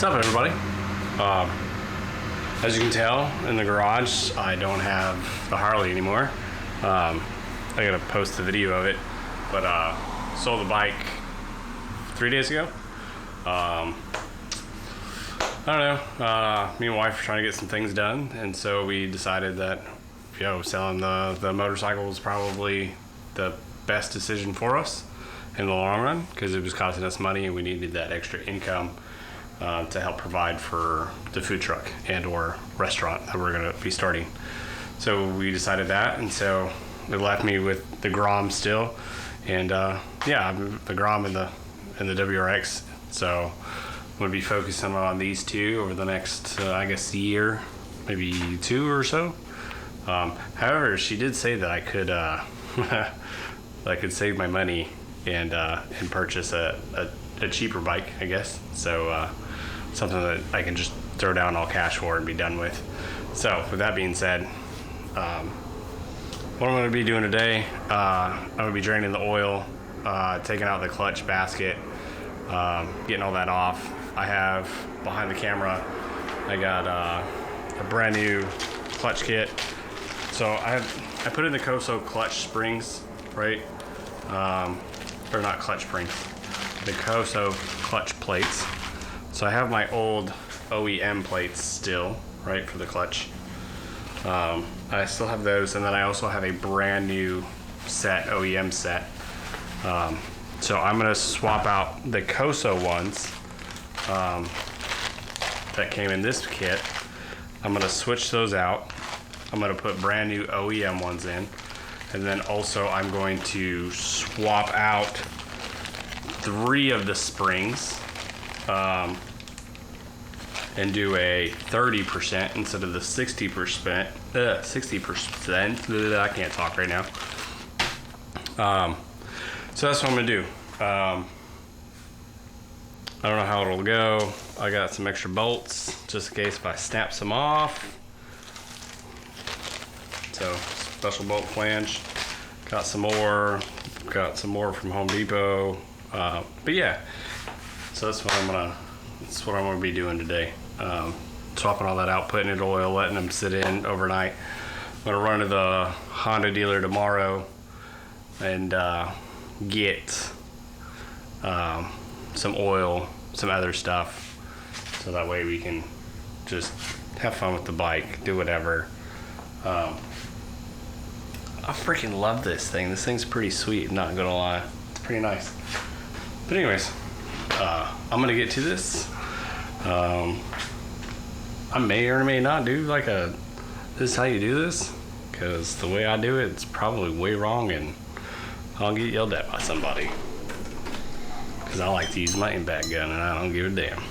What's up, everybody? As you can tell in the garage, I don't have the Harley anymore. I gotta post a video of it, but sold the bike 3 days ago. I don't know. Me and my wife were trying to get some things done, and so we decided that selling the motorcycle was probably the best decision for us in the long run, because it was costing us money and we needed that extra income to help provide for the food truck and or restaurant that we're going to be starting. So we decided that, and so it left me with the Grom still, and the Grom and the WRX. So I'm going to be focusing on these two over the next I guess year, maybe two or so. However, she did say that I could I could save my money and purchase a cheaper bike, I guess. So something that I can just throw down all cash for and be done with. So with that being said, what I'm going to be doing today, I'm going to be draining the oil, taking out the clutch basket, getting all that off. I have behind the camera, I got a brand new clutch kit. So I put in the Koso clutch springs, right? Or not clutch springs, the Koso clutch plates. So I have my old OEM plates still, right, for the clutch. I still have those, and then I also have a brand new set, OEM set. So I'm gonna swap out the Koso ones that came in this kit. I'm gonna switch those out. I'm gonna put brand new OEM ones in. And then also I'm going to swap out 3 of the springs and do a 30% instead of the 60%. 60%. I can't talk right now. So that's what I'm gonna do. I don't know how it'll go. I got some extra bolts just in case if I snap some off. So special bolt flange. Got some more from Home Depot. But yeah, so that's what I'm gonna be doing today. Swapping all that out, putting it in oil, letting them sit in overnight. I'm gonna run to the Honda dealer tomorrow and get some oil, some other stuff, so that way we can just have fun with the bike, do whatever. I freaking love this thing. This thing's pretty sweet, not gonna lie. It's pretty nice. But anyways, I'm gonna get to this. I may or may not do like this is how you do this, because the way I do it, it's probably way wrong and I'll get yelled at by somebody. Because I like to use my impact gun and I don't give a damn.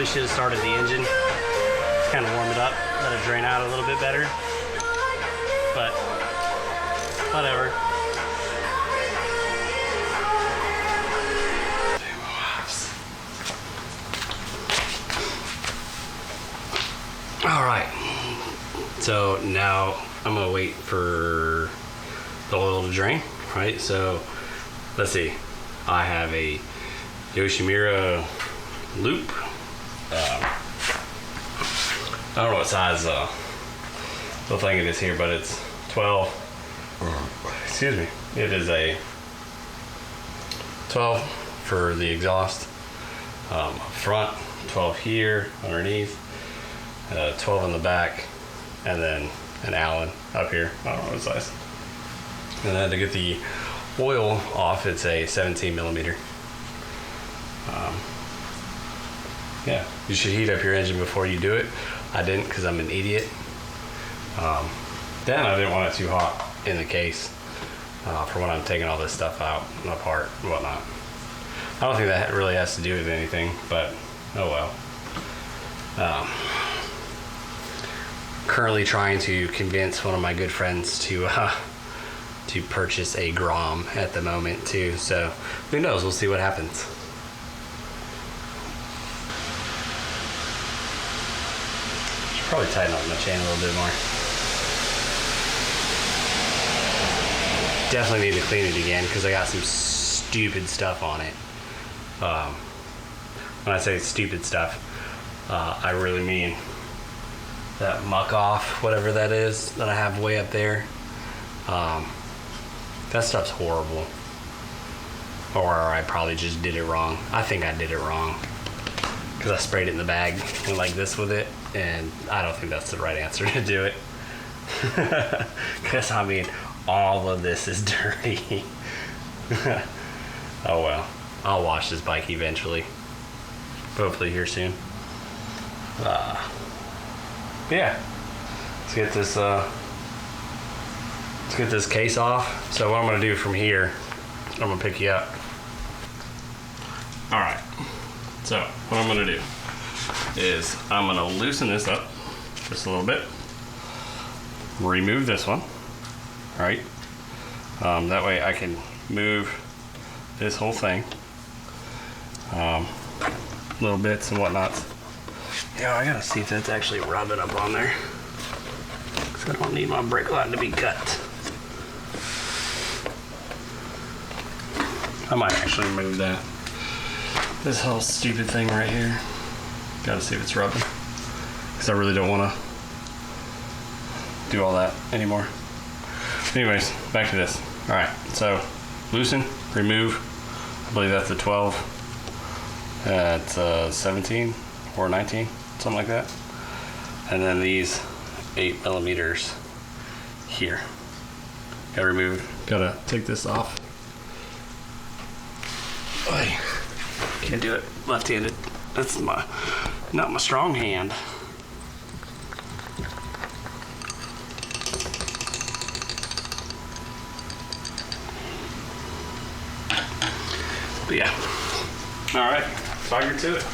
Should have started the engine, kind of warm it up, let it drain out a little bit better, but whatever. All right, so now I'm gonna wait for the oil to drain, right? So let's see, I have a Yoshimura loop. I don't know what size little thing it is here, but it's 12. Excuse me. It is a 12 for the exhaust front, 12 here underneath, 12 in the back, and then an Allen up here. I don't know what size. And then to get the oil off, it's a 17 millimeter. Yeah, you should heat up your engine before you do it. I didn't because I'm an idiot. Then I didn't want it too hot in the case for when I'm taking all this stuff out and apart and whatnot. I don't think that really has to do with anything, but oh well. Currently trying to convince one of my good friends to purchase a Grom at the moment too. So who knows? We'll see what happens. Should probably tighten up my chain a little bit more. Definitely need to clean it again because I got some stupid stuff on it. When I say stupid stuff, I really mean that muck off, whatever that is that I have way up there. That stuff's horrible. Or I probably just did it wrong. I think I did it wrong because I sprayed it in the bag and like this with it, and I don't think that's the right answer to do it. Because I mean, all of this is dirty. Oh well, I'll wash this bike eventually. Hopefully here soon. Yeah, let's get this case off. So what I'm gonna do from here, I'm gonna pick you up. All right, so what I'm gonna do is I'm gonna loosen this up just a little bit, remove this one, all right? That way I can move this whole thing, little bits and whatnots. Yeah, I gotta see if that's actually rubbing up on there, because I don't need my brake line to be cut. I might actually remove this whole stupid thing right here. Gotta see if it's rubbing, because I really don't want to do all that anymore. Anyways, back to this. All right, so loosen, remove. I believe that's a 12. It's 17 or 19, something like that. And then these 8 millimeters here. Gotta remove. Gotta take this off. Oy. Can't do it left-handed. That's not my strong hand. But yeah. All right, so I get to it.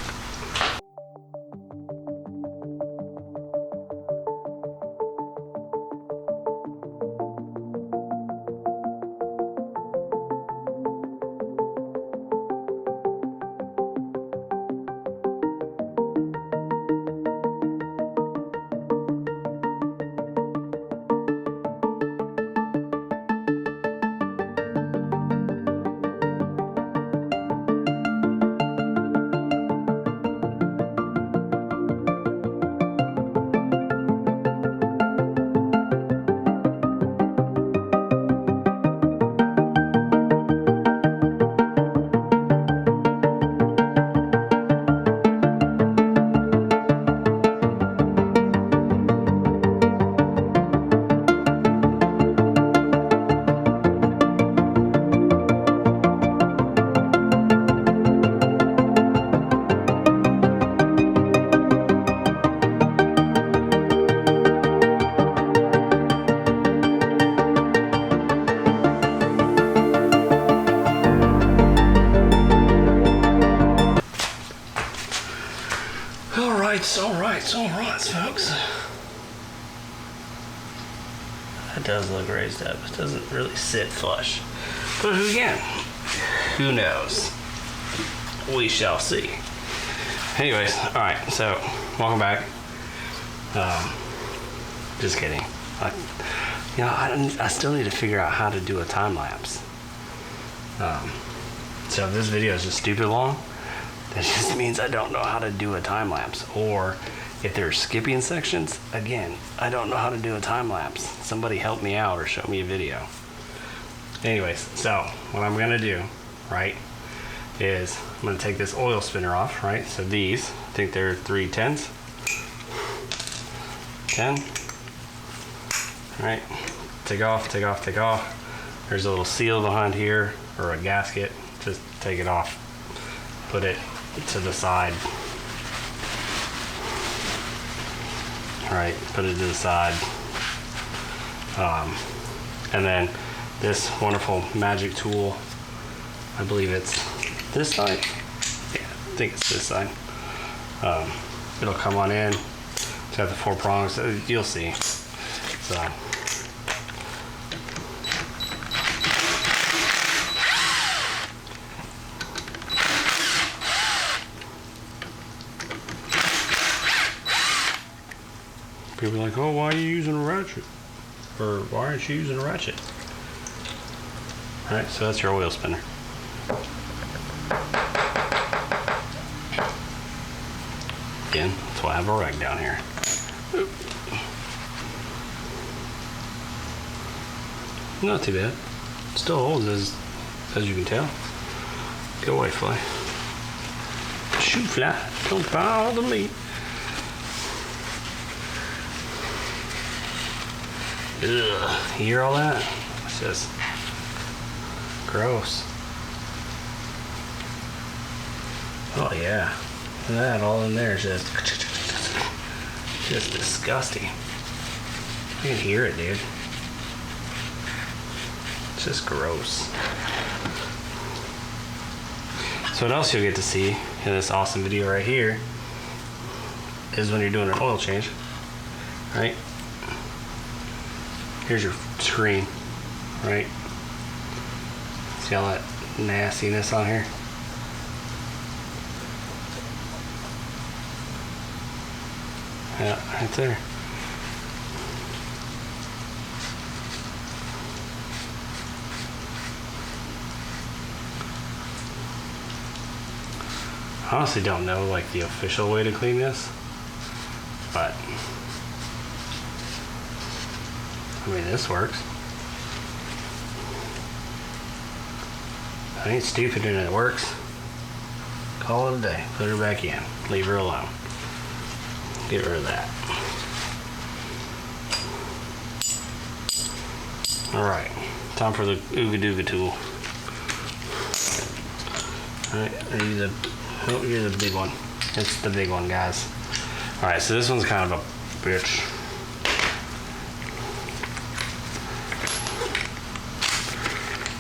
All right, folks. That does look raised up. It doesn't really sit flush. But again, who knows? We shall see. Anyways, all right, so welcome back. Just kidding. I still need to figure out how to do a time lapse. So if this video is just stupid long, that just means I don't know how to do a time lapse. Or if there's skipping sections, again, I don't know how to do a time lapse. Somebody help me out or show me a video. Anyways, so what I'm gonna do, right, is I'm gonna take this oil spinner off, right? So these, I think they're 310s. 10. All right, take off, take off, take off. There's a little seal behind here, or a gasket, just take it off. put it to the side. All right, put it to the side. And then this wonderful magic tool, I believe it's this side. Yeah, I think it's this side. It'll come on in. It's got the 4 prongs. You'll see. So. People are like, oh, why are you using a ratchet? Or why aren't you using a ratchet? All right, so that's your oil spinner. Again, that's why I have a rag down here. Not too bad. Still holds as you can tell. Go away, fly. Shoot, fly. Don't bother me. Ugh, you hear all that? It's just gross. Oh yeah, look at that, all in there is just disgusting. I can hear it, dude. It's just gross. So what else you'll get to see in this awesome video right here is when you're doing an oil change, right? Here's your screen, right? See all that nastiness on here? Yeah, right there. I honestly don't know like the official way to clean this, but I mean, this works. I ain't stupid and it works. Call it a day. Put her back in. Leave her alone. Get rid of that. Alright. Time for the Ooga Dooga tool. Alright, here's the big one. It's the big one, guys. Alright, so this one's kind of a bitch.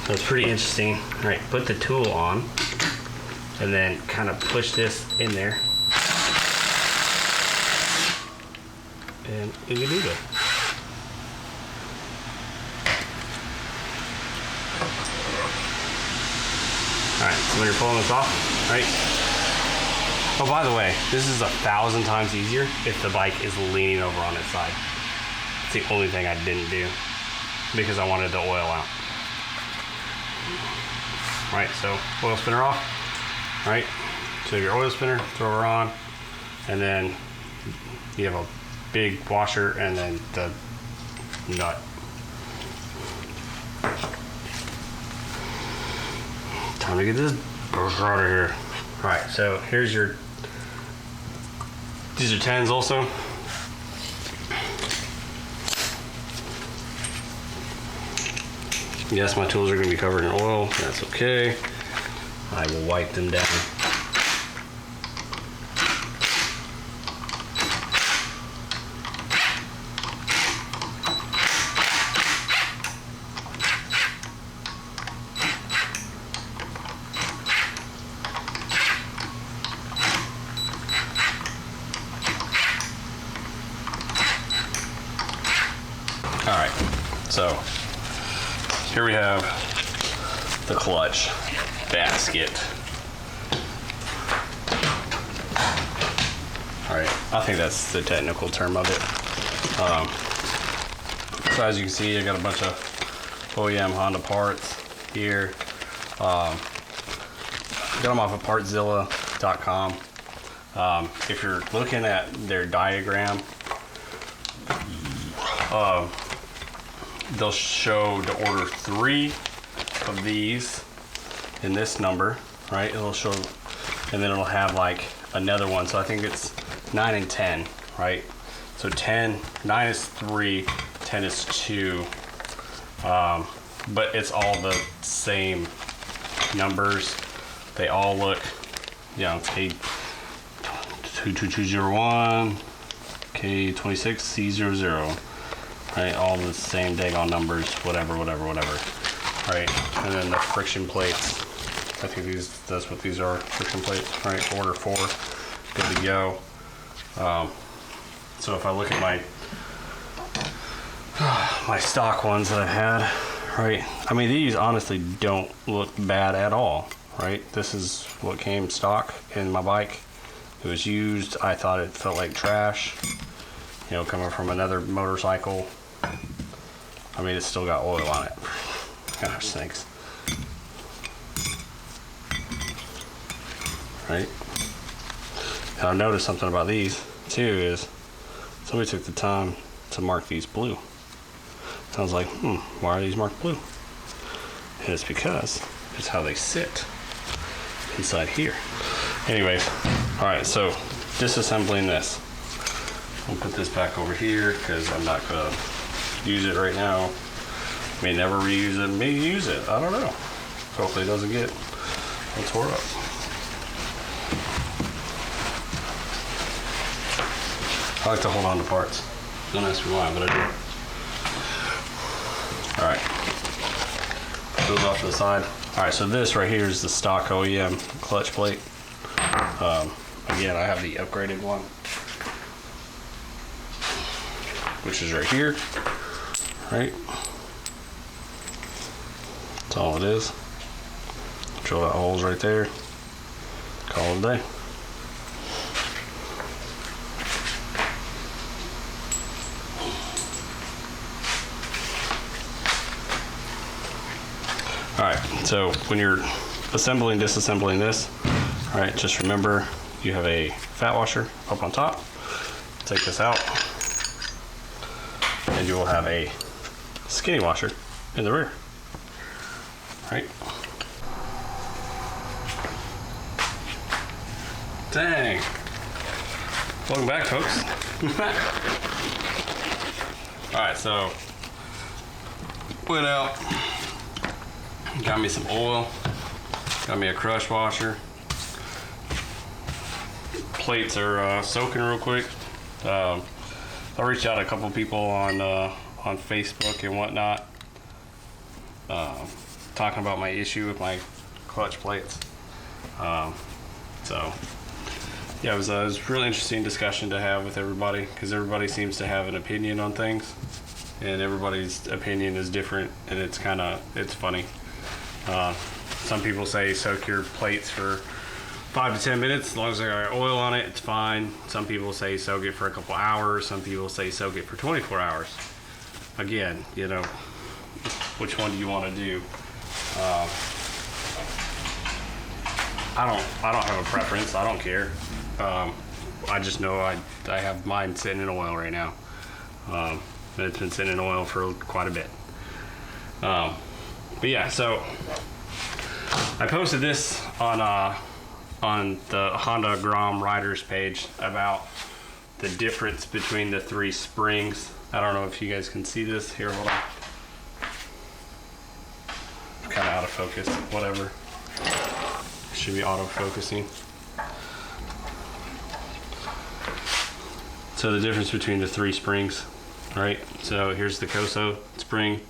So it's pretty interesting. All right, put the tool on and then kind of push this in there. And ooga dooga. All right, so when you're pulling this off, right? Oh, by the way, this is 1,000 times easier if the bike is leaning over on its side. It's the only thing I didn't do because I wanted the oil out. Right, so oil spinner off, right? So your oil spinner, throw her on, and then you have a big washer and then the nut. Time to get this out of here. All right, so here's your, these are 10s also. Yes, my tools are going to be covered in oil. That's okay. I will wipe them down. All right, so here we have the clutch basket. All right, I think that's the technical term of it. So as you can see, I got a bunch of OEM Honda parts here. Got them off of partzilla.com. If you're looking at their diagram, they'll show to order 3 of these in this number, right? It'll show, and then it'll have like another one. So I think it's 9 and 10, right? So 9 is 3, 10 is 2. But it's all the same numbers. They all look yeah, K22201, K26C00, right? All the same daggone numbers, whatever. Right, and then the friction plates. I think that's what these are, friction plates, right? Order 4, good to go. So if I look at my stock ones that I've had, right? I mean, these honestly don't look bad at all, right? This is what came stock in my bike. It was used. I thought it felt like trash, you know, coming from another motorcycle. I mean, it's still got oil on it. Gosh sakes. Right? And I noticed something about these too is somebody took the time to mark these blue. I was like, why are these marked blue? And it's because it's how they sit inside here. Anyways, all right, so disassembling this. I'll put this back over here because I'm not gonna use it right now. May never reuse it, may use it, I don't know. Hopefully it doesn't get all tore up. I like to hold on to parts. Don't ask me why, but I do. All right, goes off to the side. All right, so this right here is the stock OEM clutch plate. Again, I have the upgraded one, which is right here, right? That's all it is. Drill out holes right there. Call it a day. All right, so when you're assembling, disassembling this, all right, just remember you have a fat washer up on top. Take this out, and you will have a skinny washer in the rear. Right? Dang. Welcome back, folks. All right, so went out, got me some oil, got me a crush washer. Plates are soaking real quick. I reached out to a couple people on Facebook and whatnot, talking about my issue with my clutch plates. So yeah, it was a really interesting discussion to have with everybody, because everybody seems to have an opinion on things, and everybody's opinion is different, and it's funny. Some people say soak your plates for 5 to 10 minutes, as long as they got oil on it, it's fine. Some people say soak it for a couple hours. Some people say soak it for 24 hours. Again, you know, which one do you want to do? I don't have a preference. I don't care. I just know I have mine sitting in oil right now. And it's been sitting in oil for quite a bit. But yeah, so I posted this on the Honda Grom riders page about the difference between the 3 springs. I don't know if you guys can see this. Here, hold on. I'm kind of out of focus, whatever. Should be auto-focusing. So the difference between the 3 springs, right? So here's the Coso spring,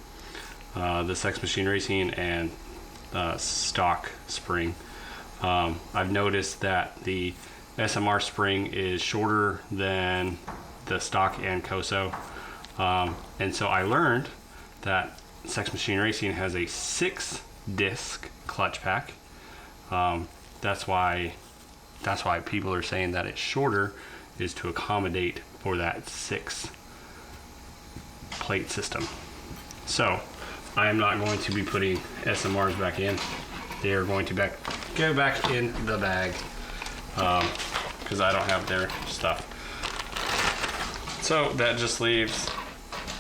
the Sex Machine Racing, and stock spring. I've noticed that the SMR spring is shorter than the stock and Coso. And so I learned that Sex Machine Racing has a 6-disc clutch pack. That's why people are saying that it's shorter, is to accommodate for that 6 plate system. So I am not going to be putting SMRs back in. They are going to go back in the bag, because I don't have their stuff. So that just leaves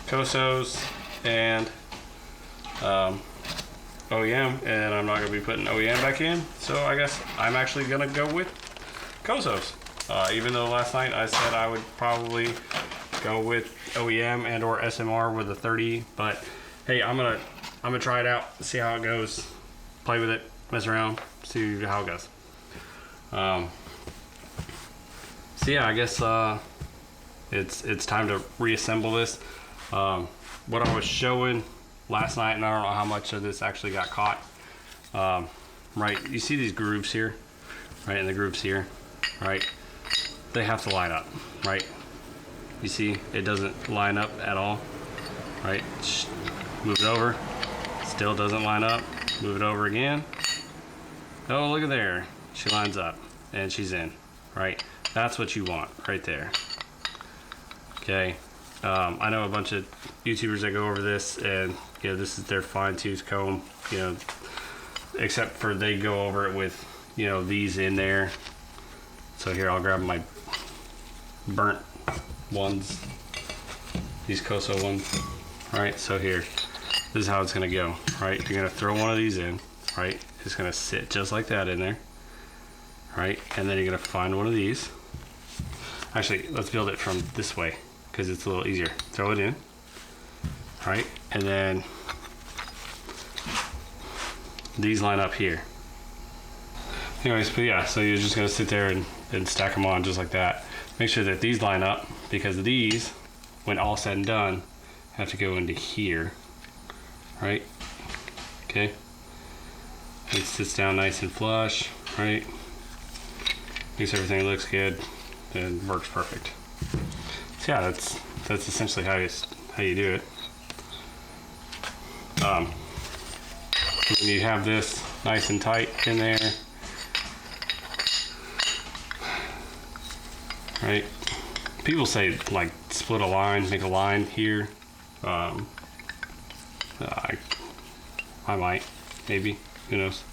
Cosos and OEM, and I'm not going to be putting OEM back in, so I guess I'm actually going to go with Cosos. Even though last night I said I would probably go with OEM and or SMR with a 30, but hey, I'm gonna try it out, see how it goes, play with it, mess around, see how it goes. So yeah, I guess it's time to reassemble this. What I was showing last night, and I don't know how much of this actually got caught. Right, you see these grooves here, right, and the grooves here, right? They have to line up, right? You see, it doesn't line up at all, right? Move it over, still doesn't line up. Move it over again. Oh, look at there. She lines up and she's in, right? That's what you want right there. Okay. I know a bunch of YouTubers that go over this, and you know, this is their fine-tooth comb, you know, except for they go over it with, you know, these in there. So here, I'll grab my burnt ones, these Koso ones. All right, so here, this is how it's gonna go, right? You're gonna throw one of these in, right? It's gonna sit just like that in there, right? And then you're gonna find one of these. Actually, let's build it from this way because it's a little easier. Throw it in, right? And then these line up here. Anyways, but yeah, so you're just gonna sit there and stack them on just like that. Make sure that these line up, because these, when all said and done, have to go into here, right? Okay. It sits down nice and flush, right? Makes everything looks good and works perfect. So yeah, that's essentially how you do it. When you have this nice and tight in there, right? People say like split a line, make a line here. I might, maybe, who knows?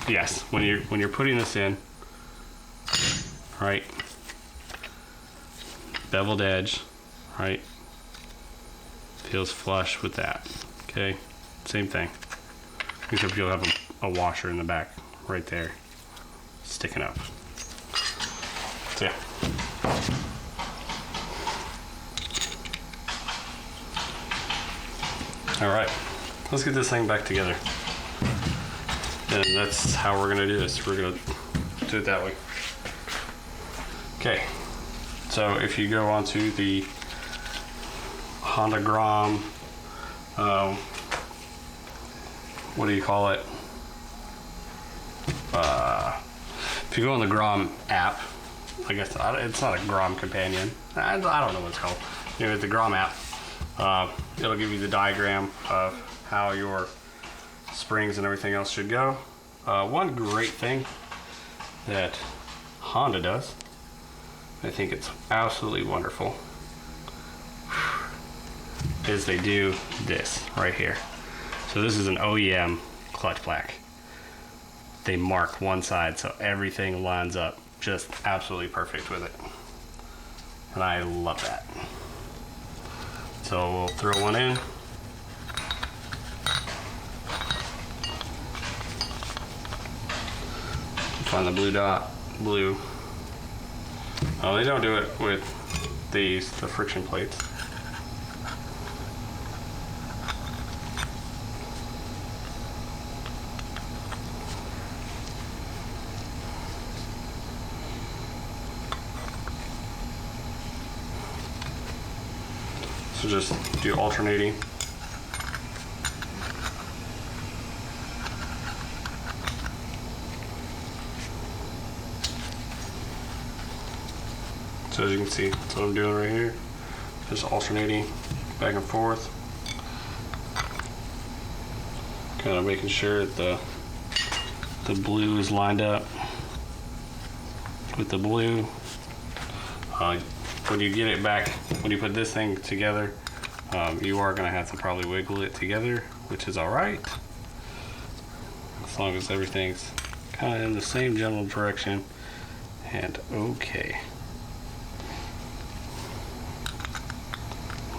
Yes, when you're putting this in, right? Beveled edge, right? Feels flush with that. Okay, same thing. Except you'll have a washer in the back, right there, sticking up. So yeah. All right, let's get this thing back together. And that's how we're gonna do this. We're gonna do it that way. Okay, so if you go onto the Honda Grom, what do you call it? If you go on the Grom app, I guess it's not a Grom companion. I don't know what it's called. Anyway, the Grom app, it'll give you the diagram of how your springs and everything else should go. One great thing that Honda does, I think it's absolutely wonderful, is they do this right here. So this is an OEM clutch plaque. They mark one side so everything lines up just absolutely perfect with it. And I love that. So we'll throw one in. Find the blue dot, blue. Oh, they don't do it with the friction plates. So just do alternating. So as you can see, that's what I'm doing right here. Just alternating back and forth. Kind of making sure that the blue is lined up with the blue. When you get it back, when you put this thing together, you are gonna have to probably wiggle it together, which is all right, as long as everything's kind of in the same general direction. And okay.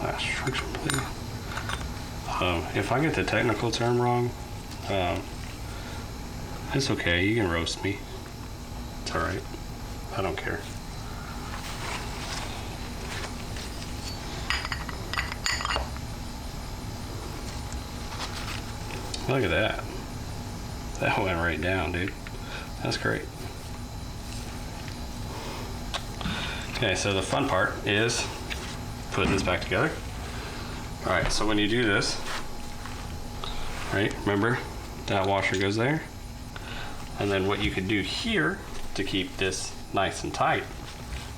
Last friction plate. If I get the technical term wrong, it's okay. You can roast me. It's all right. I don't care. Look at that. That went right down, dude. That's great. Okay, so the fun part is putting this back together. All right, so when you do this, right, remember that washer goes there. And then what you could do here to keep this nice and tight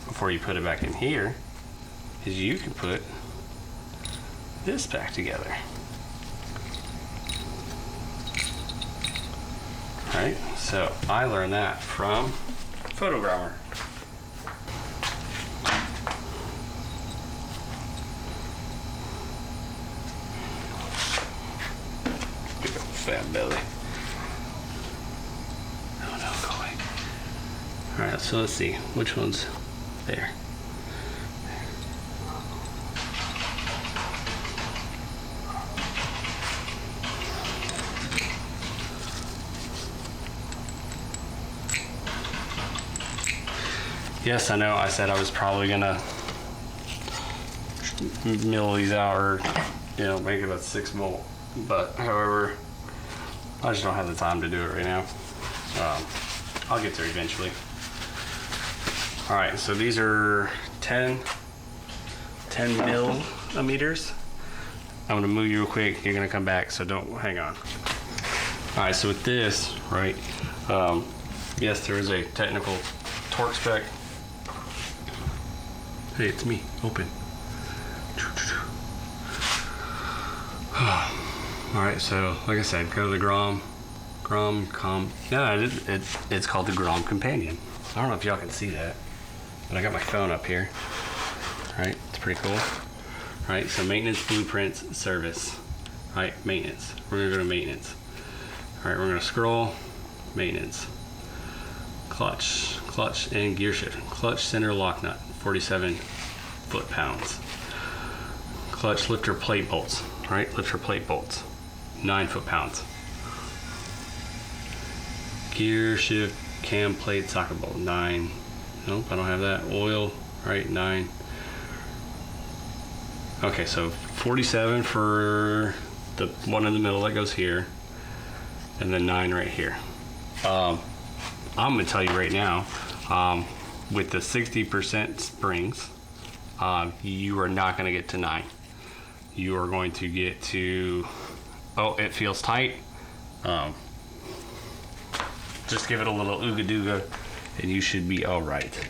before you put it back in here is you can put this back together. Right, so I learned that from Photogrammer. Big old fat belly. Oh no, go away. Alright, so let's see, which one's there? Yes, I know I said I was probably gonna mill these out or, you know, make it a 6-volt, but however, I just don't have the time to do it right now. I'll get there eventually. All right, so these are 10 millimeters. I'm gonna move you real quick. You're gonna come back, so don't hang on. All right, so with this, right, yes, there is a technical torque spec. Hey, it's me. Open. All right, so like I said, go to the Grom. It's called the Grom Companion. I don't know if y'all can see that, but I got my phone up here. All right, it's pretty cool. All right, so maintenance blueprints service. All right, maintenance. We're gonna go to maintenance. All right, we're gonna scroll. Maintenance. Clutch and gear shift. Clutch center lock nut, 47 foot-pounds. Clutch lifter plate bolts, right? Lifter plate bolts, 9 foot-pounds. Gear shift cam plate socket bolt, 9. Nope, I don't have that. Oil, right, 9. Okay, so 47 for the one in the middle that goes here, and then 9 right here. I'm gonna tell you right now, with the 60% springs, you are not gonna get to 9. You are going to get to, oh, it feels tight. Just give it a little ooga dooga and you should be all right.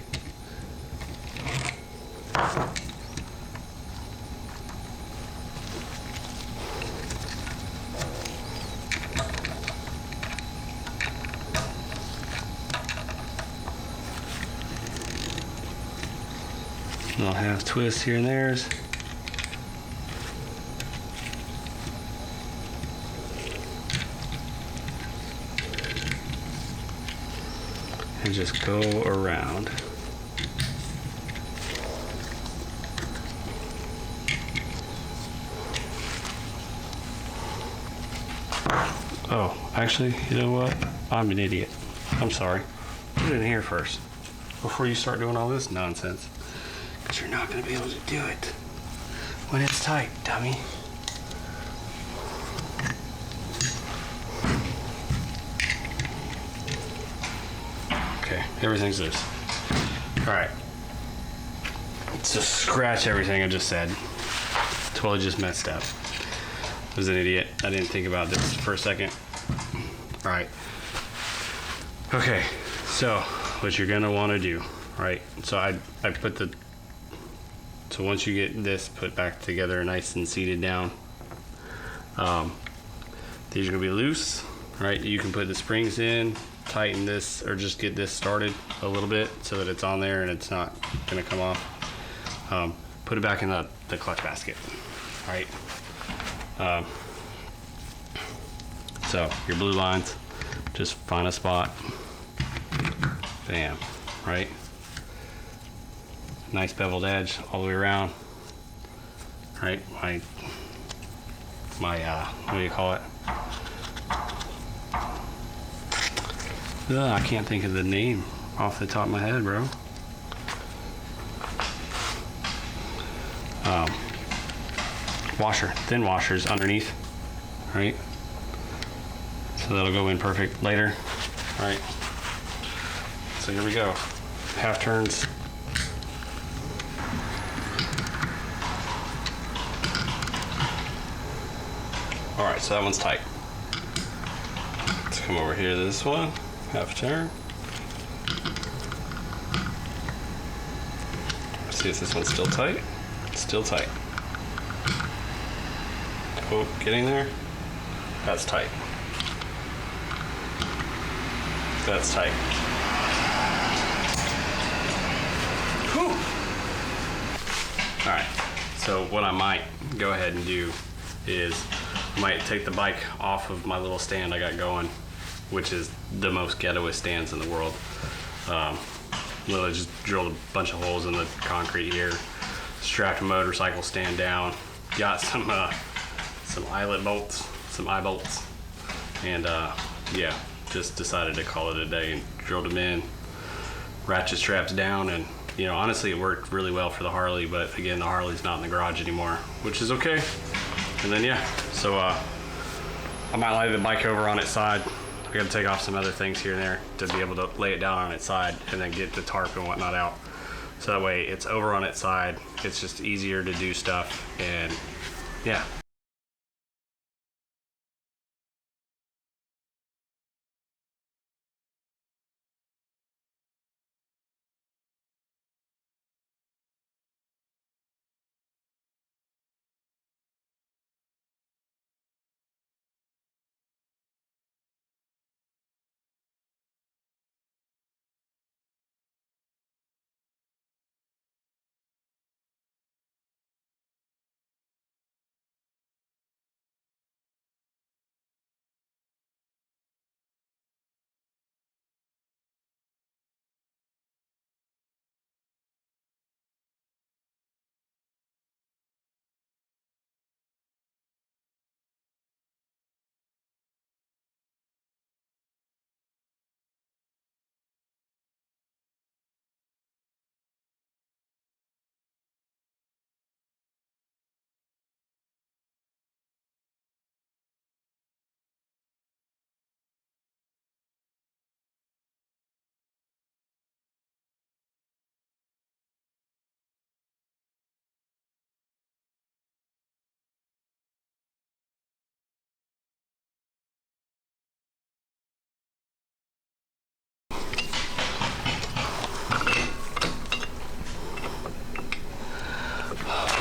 I'll have twists here and there's. And just go around. Oh, actually, you know what? I'm an idiot. I'm sorry. Put it in here first before you start doing all this nonsense. Because you're not going to be able to do it when it's tight, dummy. Okay, everything's loose. Alright. So scratch everything I just said. Totally just messed up. I was an idiot. I didn't think about this for a second. Alright. Okay, so what you're going to want to do, right? So I put the... So once you get this put back together nice and seated down, these are gonna be loose, right? You can put the springs in, tighten this, or just get this started a little bit so that it's on there and it's not gonna come off. Put it back in the clutch basket, right? So your blue lines, just find a spot, bam, right? Nice beveled edge all the way around. Right, my what do you call it? I can't think of the name off the top of my head, bro. Washer, thin washers underneath, right? So that'll go in perfect later, right? So here we go. Half turns. All right, so that one's tight. Let's come over here to this one, half turn. See if this one's still tight. It's still tight. Oh, getting there. That's tight. That's tight. Whew. All right, so what I might go ahead and do is I might take the bike off of my little stand I got going, which is the most ghettoest stands in the world. Literally just drilled a bunch of holes in the concrete here, strapped a motorcycle stand down, got some eyelet bolts, some eye bolts, and yeah, just decided to call it a day and drilled them in, ratchet straps down, and you know, honestly it worked really well for the Harley, but again, the Harley's not in the garage anymore, which is okay. And then yeah, so I might lay the bike over on its side. I gotta take off some other things here and there to be able to lay it down on its side and then get the tarp and whatnot out. So that way it's over on its side. It's just easier to do stuff, and yeah.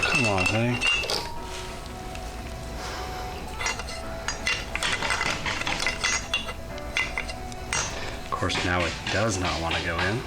Come on, honey. Of course, now it does not want to go in.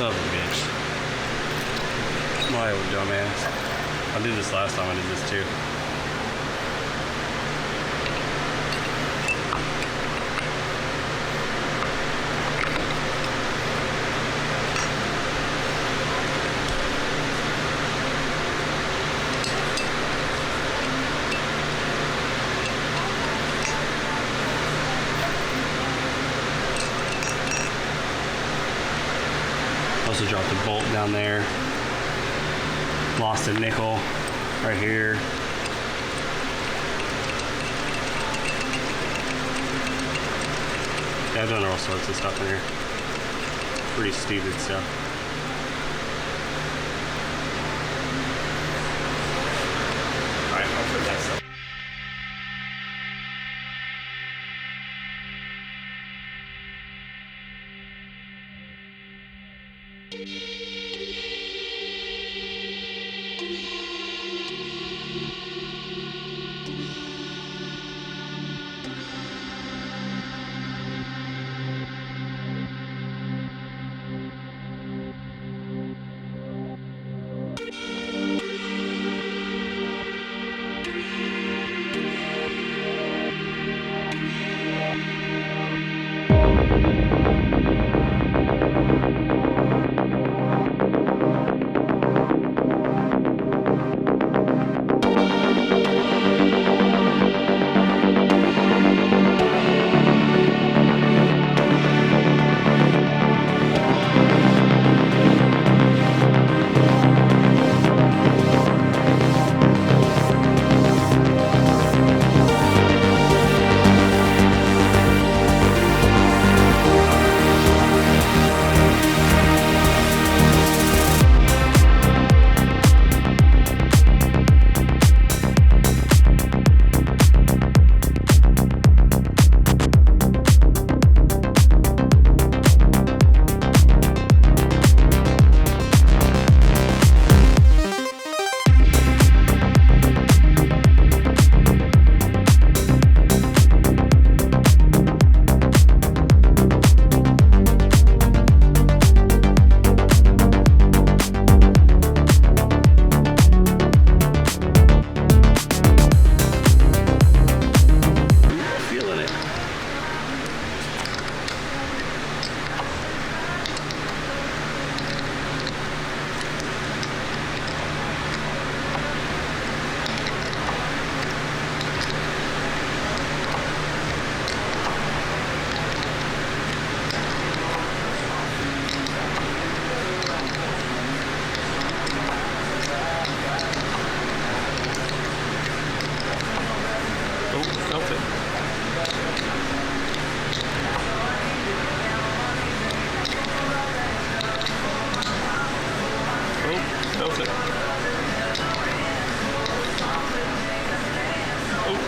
Son of a bitch. My old dumbass. I did this last time, I did this too. Also dropped a bolt down there. Lost a nickel right here. Yeah, I've done all sorts of stuff in here. Pretty stupid stuff. Alright, I'll put that stuff.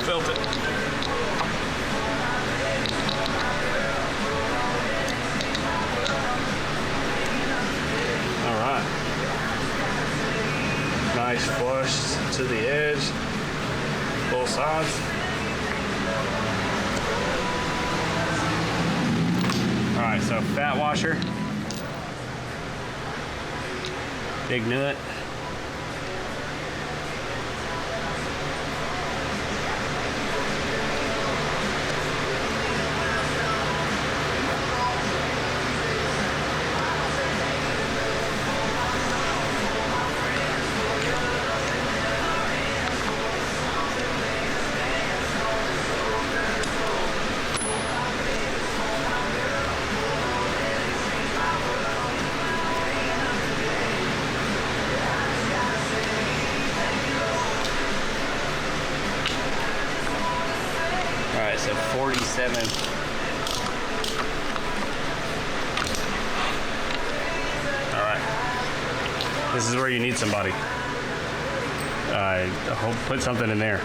Felt it. All right. Nice flush to the edge, both sides. All right, so fat washer, big nut. Alright, so 47. Alright. This is where you need somebody. I hope put something in there.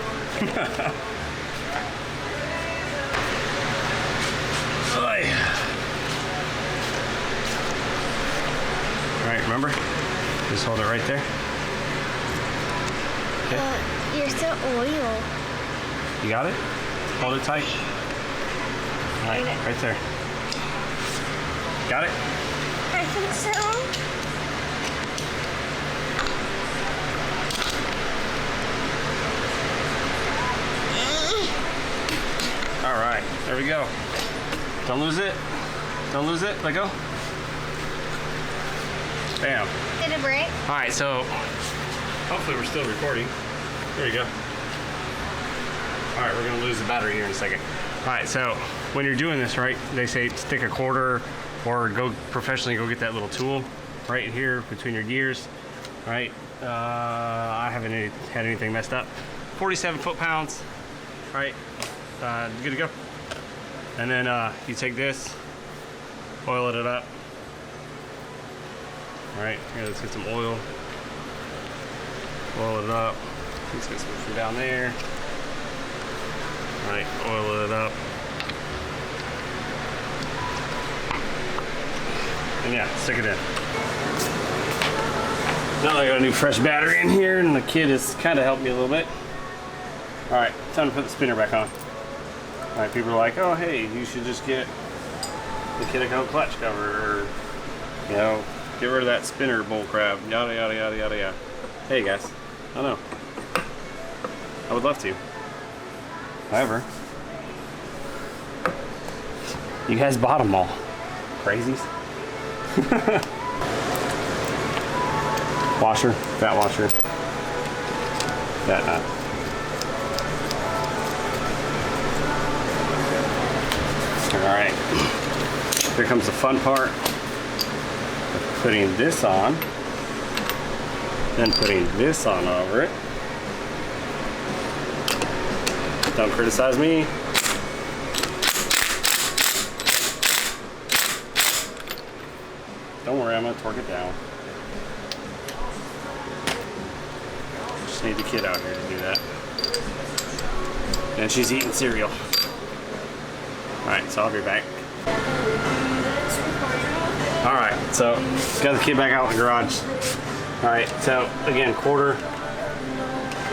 Alright, remember? Just hold it right there. Okay. You're so oil. You got it? Hold it tight. All right, right there. Got it? I think so. All right, there we go. Don't lose it. Don't lose it. Let go. Bam. Did it break? All right, so hopefully we're still recording. There you go. All right, we're gonna lose the battery here in a second. All right, so when you're doing this, right, they say stick a quarter or go professionally, go get that little tool right here between your gears, right? I haven't had anything messed up. 47 foot-pounds, right? Good to go. And then you take this, oil it up. All right, here, let's get some oil. Oil it up. Let's get some from down there. All right, oil it up. And yeah, stick it in. Now I got a new fresh battery in here, and the kid has kind of helped me a little bit. All right, time to put the spinner back on. All right, people are like, oh, hey, you should just get the Kidco clutch cover, or, you know, get rid of that spinner bull crap, yada, yada, yada, yada, yada. Hey, guys, I know. I would love to. However, you guys bought them all. Crazies. Washer, fat washer. That nut. Alright. Here comes the fun part. Putting this on. Then putting this on over it. Don't criticize me. Don't worry, I'm gonna torque it down. Just need the kid out here to do that. And she's eating cereal. Alright, so I'll be back. Alright, so got the kid back out in the garage. Alright, so again, quarter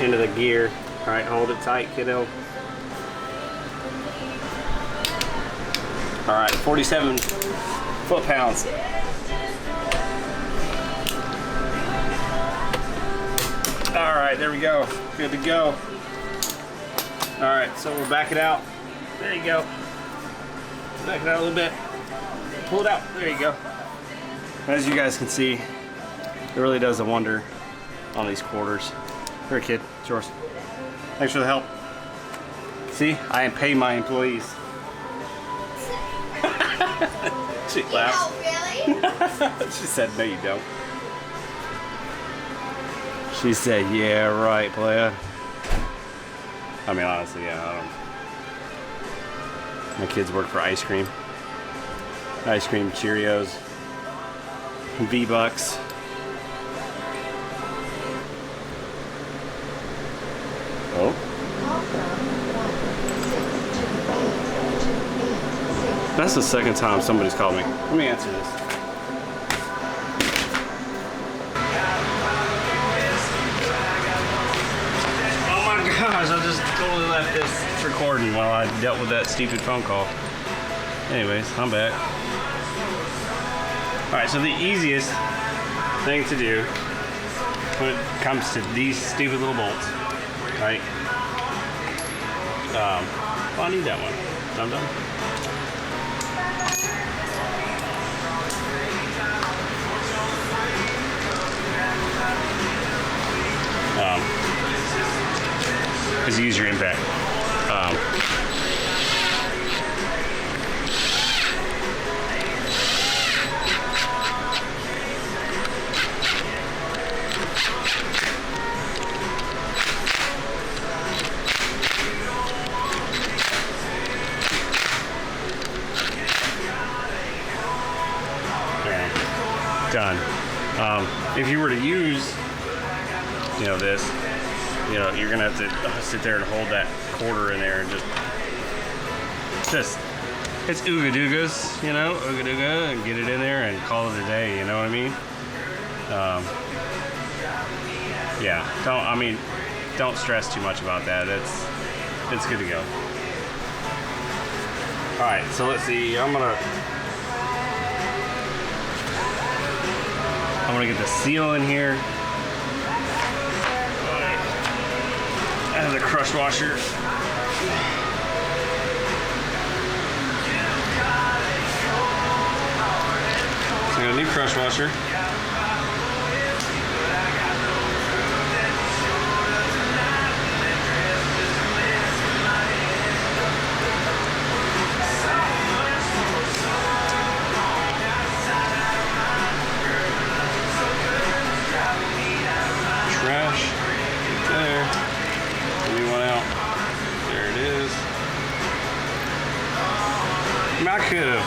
into the gear. Alright, hold it tight, kiddo. Alright, 47 foot-pounds. Alright, there we go. Good to go. Alright, so we'll back it out. There you go. Back it out a little bit. Pull it out. There you go. As you guys can see, it really does a wonder on these quarters. Here, kid. It's yours. Thanks for the help. See, I pay my employees. She laughed. Oh, really? She said, no, you don't. She said, yeah, right, playa. I mean, honestly, yeah, I don't. My kids work for ice cream. Ice cream, Cheerios, V-Bucks. Oh. That's the second time somebody's called me. Let me answer this. Oh my gosh, I just totally left this recording while I dealt with that stupid phone call. Anyways, I'm back. Alright, so the easiest thing to do when it comes to these stupid little bolts, right? Well, I need that one. I'm done. Is use your impact. Done. If you were to use, you know, this, you know, you're gonna have to sit there and hold that quarter in there and just it's ooga doogas, you know, ooga dooga, and get it in there and call it a day. You know what I mean? Yeah. Don't stress too much about that. It's good to go. All right. So let's see. I'm gonna I want to get the seal in here. I have the crush washer. So I got a new crush washer. Trash, right there. The new one out. There it is. I mean, I could have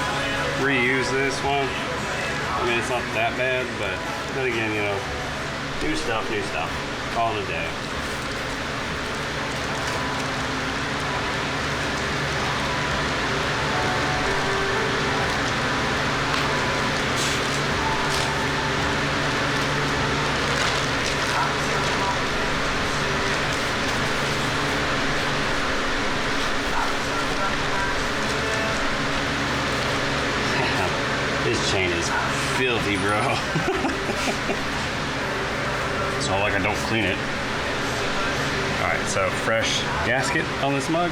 reused this one. I mean, it's not that bad, but then again, you know, new stuff, new stuff. Call it a day. This chain is filthy, bro. It's not like I don't clean it. Alright, so fresh gasket on this mug.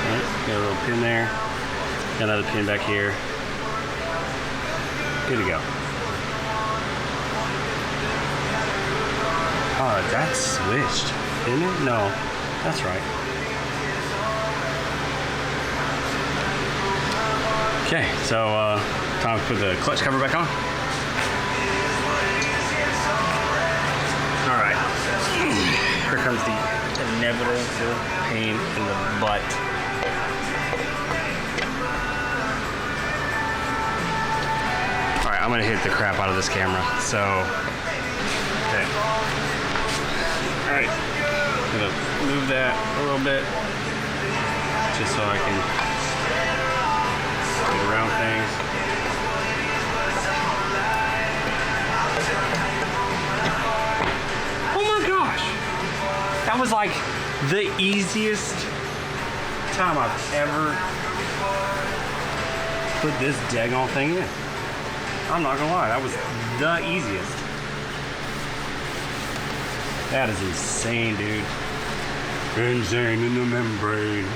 Alright, got a little pin there. Got another pin back here. Good to go. Oh, that's switched, isn't it? No, that's right. Okay, so time to put the clutch cover back on. All right, here comes the inevitable pain in the butt. All right, I'm gonna hit the crap out of this camera. So, okay. All right, I'm gonna move that a little bit, just so I can get around things. Oh my gosh! That was like the easiest time I've ever put this daggone thing in. I'm not gonna lie, that was the easiest. That is insane, dude. Insane in the membrane.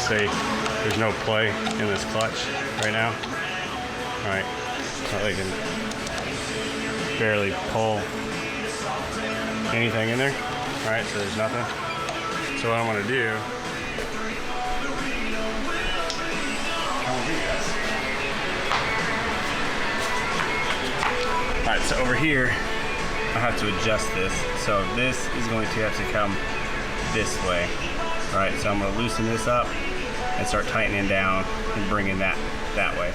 Say there's no play in this clutch right now. All right, so they can barely pull anything in there. All right, so there's nothing. So what I'm gonna do, all right, so over here, I have to adjust this. So this is going to have to come this way. All right, so I'm gonna loosen this up and start tightening down and bringing that way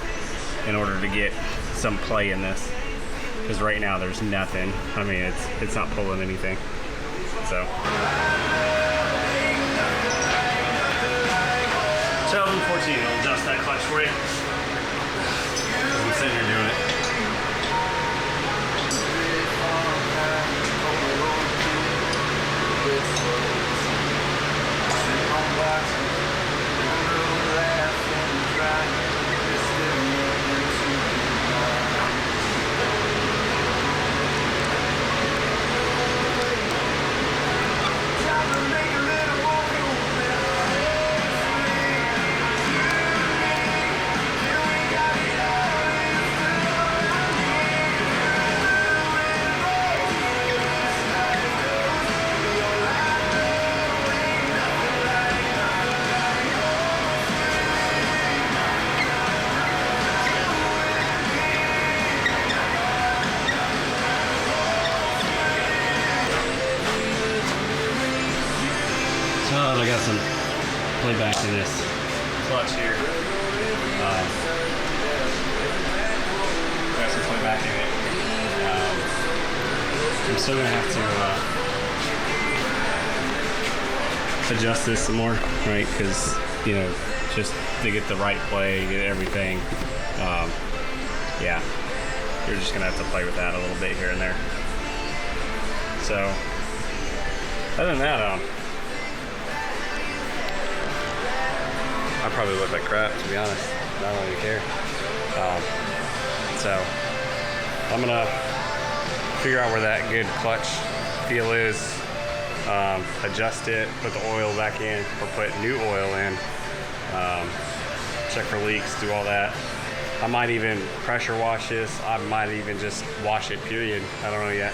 in order to get some play in this. Because right now there's nothing. I mean, it's not pulling anything. So 2014, I'll adjust that clutch for you. I'm sitting here doing it. So I got some playback in this clutch here. Got some playback in it. I'm still gonna have to adjust this some more, right? Because just to get the right play, get everything. Yeah, you're just gonna have to play with that a little bit here and there. So, other than that, I probably look like crap, to be honest. I don't really care. So I'm gonna figure out where that good clutch feel is, adjust it, put the oil back in, or put new oil in, check for leaks, do all that. I might even pressure wash this. I might even just wash it, period. I don't know yet.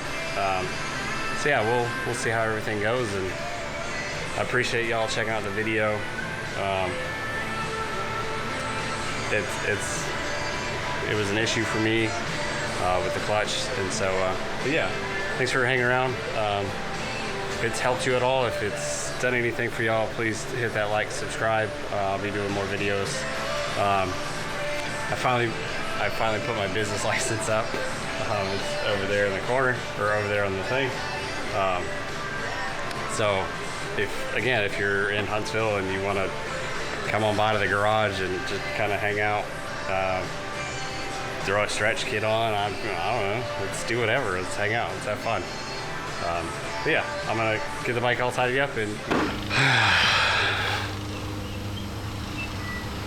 So yeah, we'll see how everything goes, and I appreciate y'all checking out the video. It was an issue for me with the clutch, and so but yeah, thanks for hanging around. If it's helped you at all, if it's done anything for y'all, please hit that like, subscribe. I'll be doing more videos. I finally put my business license up. It's over there in the corner, or over there on the thing. So if you're in Huntsville and you want to come on by to the garage and just kind of hang out, throw a stretch kit on, I don't know, let's do whatever, let's hang out, let's have fun. But yeah, I'm gonna get the bike all tidied up and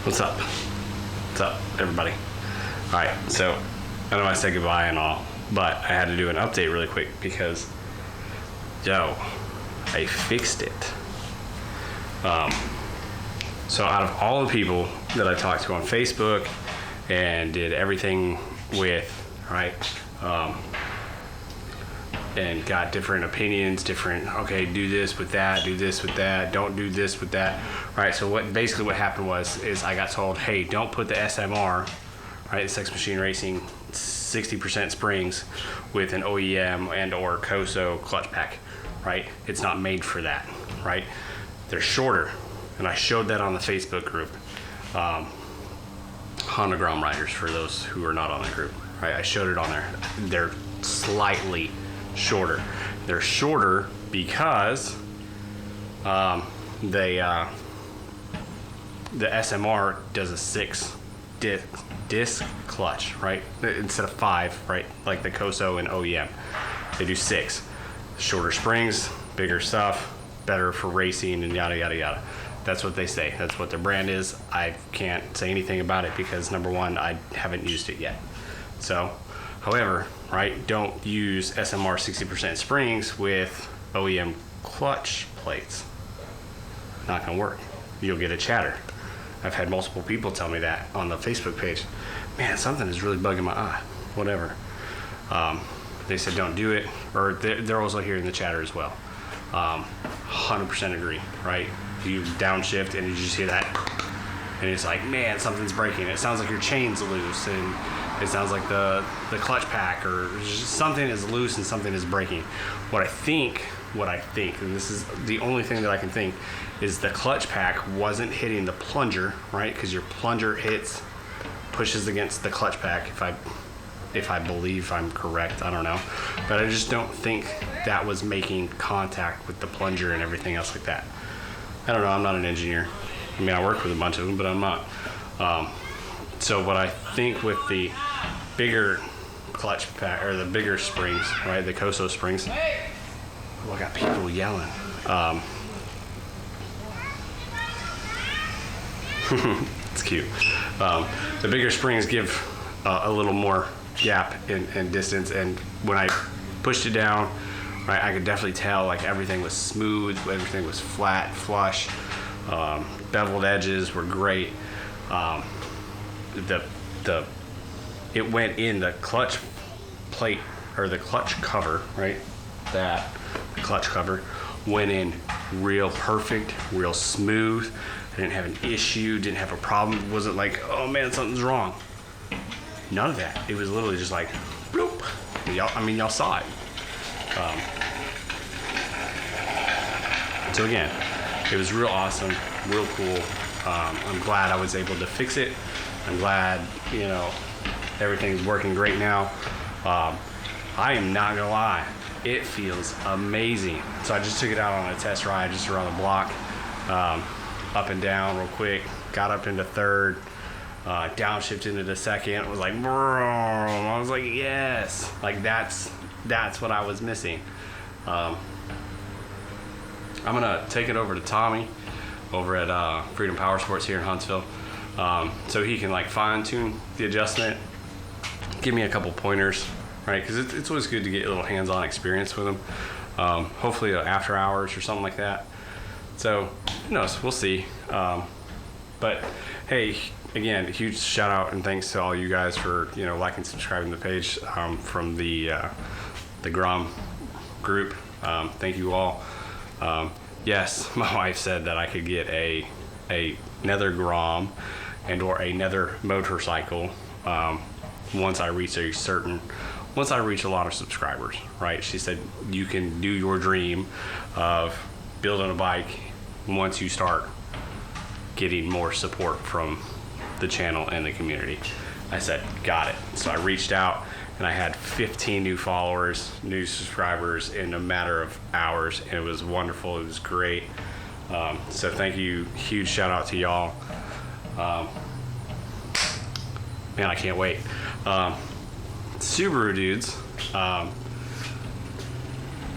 what's up everybody? All right, so I know I said goodbye and all, but I had to do an update really quick because I fixed it. So out of all the people that I talked to on Facebook and did everything with, right, and got different opinions, okay, do this with that, don't do this with that, right? So what happened is I got told, hey, don't put the SMR, right, the Sex Machine Racing 60% springs with an OEM and or COSO clutch pack, right? It's not made for that, right? They're shorter. And I showed that on the Facebook group, Honda Grom riders, for those who are not on the group, right? I showed it on there. They're slightly shorter. They're shorter because the SMR does a 6 disc clutch, right? Instead of 5, right? Like the COSO and OEM, they do 6. Shorter springs, bigger stuff, better for racing, and yada yada yada. That's what they say. That's what their brand is. I can't say anything about it because, number one, I haven't used it yet. So, however, right, don't use SMR 60% springs with OEM clutch plates. Not gonna work. You'll get a chatter. I've had multiple people tell me that on the Facebook page. Man, something is really bugging my eye. Whatever. They said don't do it, or they're also here in the chatter as well. 100% agree, right? You downshift and you just hear that, and it's like, man, something's breaking. It sounds like your chain's loose, and it sounds like the clutch pack, or just something is loose and something is breaking. What I think, and this is the only thing that I can think, is the clutch pack wasn't hitting the plunger, right? Because your plunger pushes against the clutch pack. If I believe I'm correct, I don't know, but I just don't think that was making contact with the plunger and everything else like that. I don't know, I'm not an engineer. I mean, I work with a bunch of them, but I'm not. So what I think with the bigger clutch pack, or the bigger springs, right, the COSO springs, oh, I got people yelling. It's cute. The bigger springs give a little more gap in distance, and when I pushed it down, right, I could definitely tell like everything was smooth, everything was flat, flush. Beveled edges were great. It went in the clutch plate, or the clutch cover, right? The clutch cover went in real perfect, real smooth. I didn't have an issue, didn't have a problem. It wasn't like, oh man, something's wrong. None of that. It was literally just like, bloop. Y'all saw it. So again, it was real awesome, real cool. I'm glad I was able to fix it. I'm glad, everything's working great now. I am not gonna lie, it feels amazing. So I just took it out on a test ride just around the block, up and down real quick, got up into third, downshifted into the second. It was like, I was like, yes, like that's what I was missing. I'm gonna take it over to Tommy over at Freedom Power Sports here in Huntsville, so he can like fine tune the adjustment, give me a couple pointers, right? Because it's always good to get a little hands-on experience with them. Hopefully after hours or something like that. So who knows? We'll see. But hey, again, a huge shout out and thanks to all you guys for liking, subscribing to the page from the Grom group. Thank you all. Yes, my wife said that I could get another Grom and or another motorcycle once I reach a lot of subscribers, right? She said you can do your dream of building a bike once you start getting more support from the channel and the community. I said, got it. So I reached out and I had 15 new followers, new subscribers in a matter of hours. And it was wonderful. It was great. So thank you. Huge shout out to y'all. Man, I can't wait. Subaru dudes,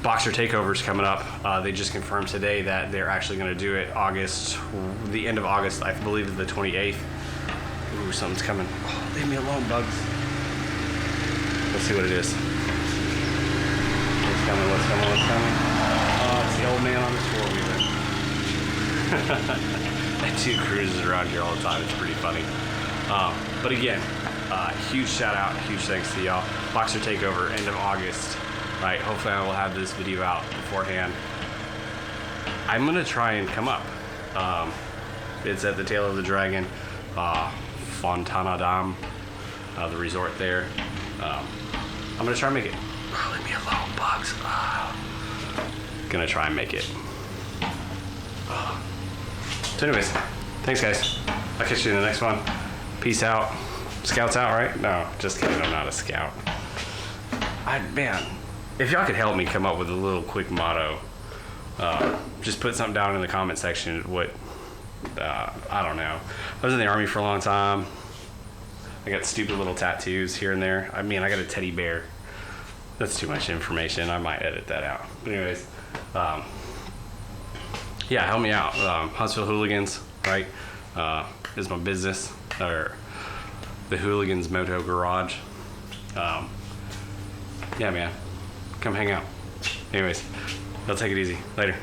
Boxer Takeover's coming up. They just confirmed today that they're actually going to do it the end of August, I believe is the 28th. Ooh, something's coming. Oh, leave me alone, bugs. Let's see what it is. What's coming? Oh, it's the old man on his four-wheeler. That dude cruises around here all the time. It's pretty funny. But again, huge shout out, huge thanks to y'all. Boxer Takeover, end of August. Right, hopefully I will have this video out beforehand. I'm gonna try and come up. It's at the Tail of the Dragon, Fontana Dam, the resort there. I'm gonna try and make it. Oh, leave me alone, bugs. Gonna try and make it. So anyways, thanks guys. I'll catch you in the next one. Peace out. Scouts out, right? No, just kidding, I'm not a scout. Man, if y'all could help me come up with a little quick motto, just put something down in the comment section. I don't know. I was in the Army for a long time. I got stupid little tattoos here and there. I got a teddy bear. That's too much information. I might edit that out. But anyways, yeah, help me out. Huntsville Hooligans, right, is my business, or the Hooligans Moto Garage. Yeah, man, come hang out. Anyways, I'll take it easy. Later.